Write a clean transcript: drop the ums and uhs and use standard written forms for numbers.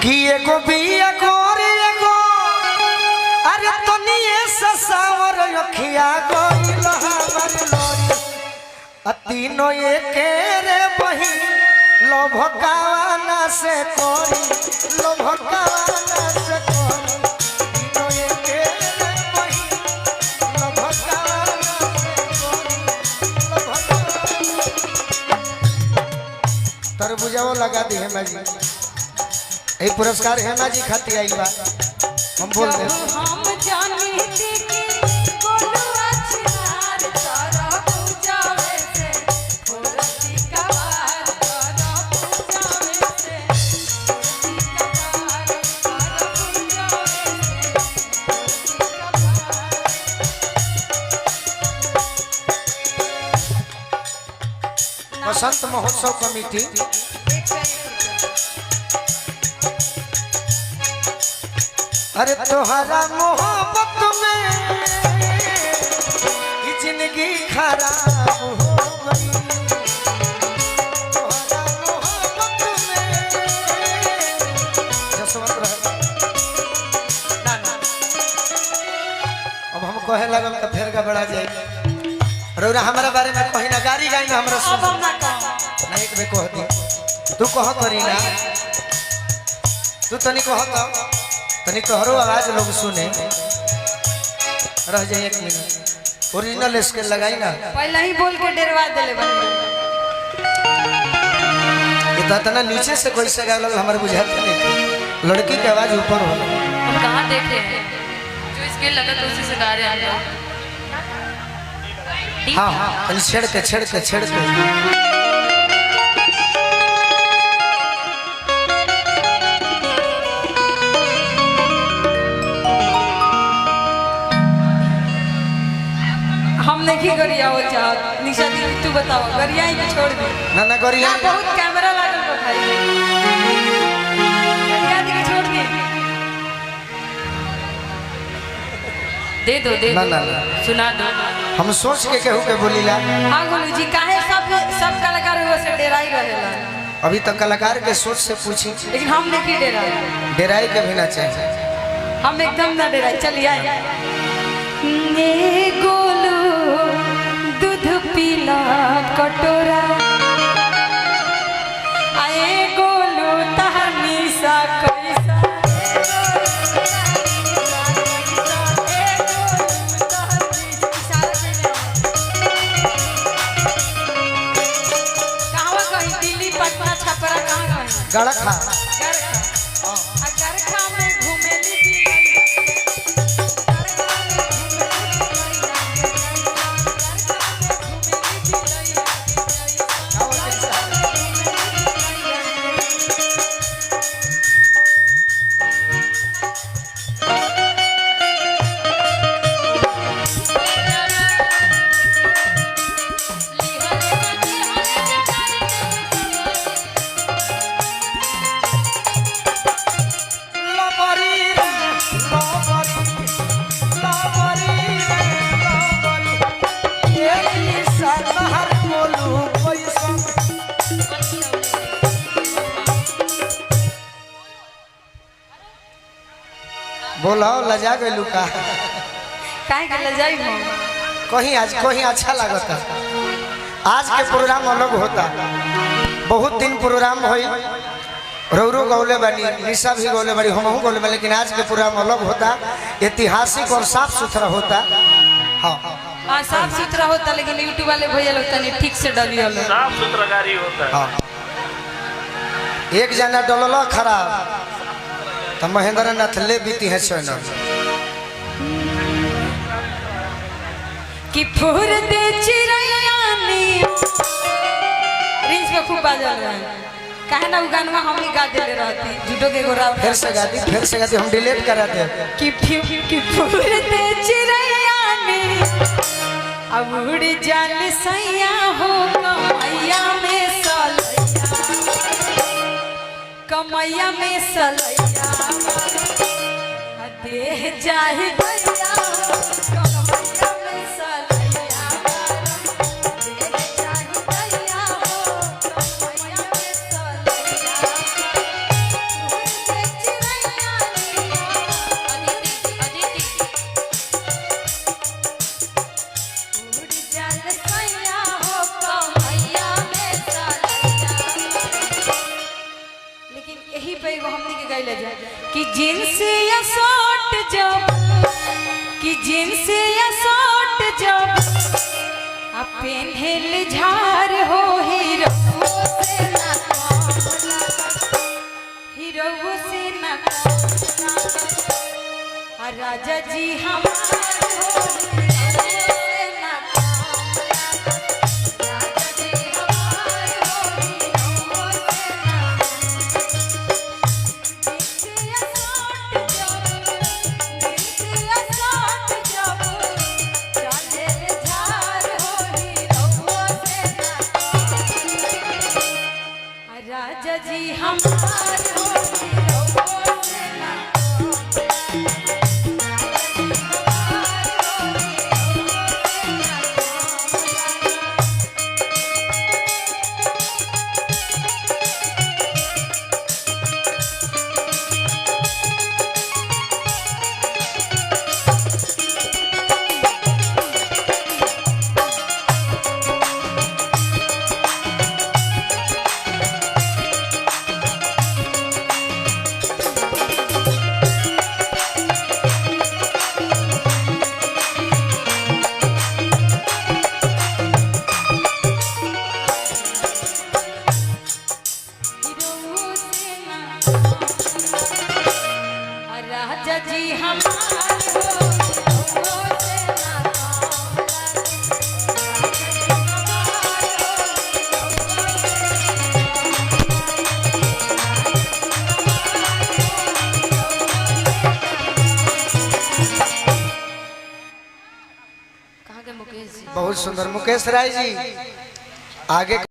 कि एगो बिया गोरी एगो अरे तनिए ससावर रखिया गइल हमर लोरी तीनों एके रे बही लोभकावाना से कोरी लोभकावाना से कोरी तीनों एके रे बही लोभकावाना से कोरी तरबुजाओ लगा दी है मैं जी यही पुरस्कार हेमा जी खाती आई बा हम बोल दे हम जानी थी कि गोलुआ छिनार तारा पूजावे से फुरती कवार तारा पूजावे से फुरती कवार तारा पूजावे से बसंत महोत्सव कमेटी अरे तोहरा मोहब्बत में जिंदगी खराब हो गई तोहरा मोहब्बत में जसवंत रहे ना ना अब हम कहे लगल तो फिर गबड़ा जाए रौरा हमारा बारे में कहीं ना गाड़ी गाई ना हमरा सुन अब ना कह नहीं एक बे कह दी तू कह करी ना तू तनी कह तनी तोहरो आवाज लोग सुने रह जाए एक मिनट ओरिजिनल स्केल लगाई ना पहले ही बोल के डरवा देले बने ये तो ना नीचे से कोई से गावल हमारे बुझाते नहीं लड़की की आवाज ऊपर हो हम कहाँ देखे हैं जो स्केल लगा तो उसी से गा रहे हैं हाँ हाँ तनी छेड़ के हम नहीं गरिया हो चाहत निशा दी तू बताओ गरिया ही छोड़ दे ना गरिया बहुत कैमरा लागल बा भाई गरिया दी छोड़ दे दे ना सुना दो हम सोच के केहू के बोलीला हां गोलू जी काहे सब कलाकार वो से डेराई रहेला अभी तक कलाकार के सोच से पूछी लेकिन हम नहीं डेराई डेराई के भी ना चाहिए हम एकदम ना डेराई चलिए ने गोलू दूध पीला कटोरा आए गोलू तहनी सा कैसा कहाँ कहीं दिल्ली पटना छपरा कहाँ कहीं गड़खा गरखा में घूमेली भी बोलो लजा गए लुका काहे के ले जाई हम कहीं अच्छा लगता आज के प्रोग्राम अलग होता बहुत दिन प्रोग्राम होई रौरू गौले बनी निशा भी गौले बनी हम गौले बनी लेकिन आज के प्रोग्राम अलग होता ऐतिहासिक और साफ सुथरा होता हाँ हाँ साफ सुथरा होता लेकिन यूट्यूब वाले भैया लोग तनी ठीक से डली होले साफ सुथरा गाड़ी होता है हाँ एक जना डलल खराब तो महेंद्र नाथ ले बीती है चैनल कि फूर दे चिरैयानी रिंच पे खूब बाजल रहे काहे ना गाना हम ही गा देले रहती झूठो के गोरा फिर से गाती हम डिलीट करा दे कि फूर दे चिरैयानी अब उड़ जान सैया हो कमैया में सलैया देह जाहि दैया कमैया में सलैया देह जाहि दैया हो कमैया में सलैया पे एगो हमनी के गइले जा कि जींस या शर्ट जब कि जींस या शर्ट जब आ पेन्हल झार हो हीरो से ना हीरो से ना आ राजा जी हमार हो हीरो से ना राजा जी हमार हो हीरो से ना दिल से साथ जब चले झार हो हीरो से ना राजा जी हमार हो हीरो से ना राजा जी हमार हो हीरो से ना कहाँ के मुकेश जी? बहुत सुंदर मुकेश राय जी आगे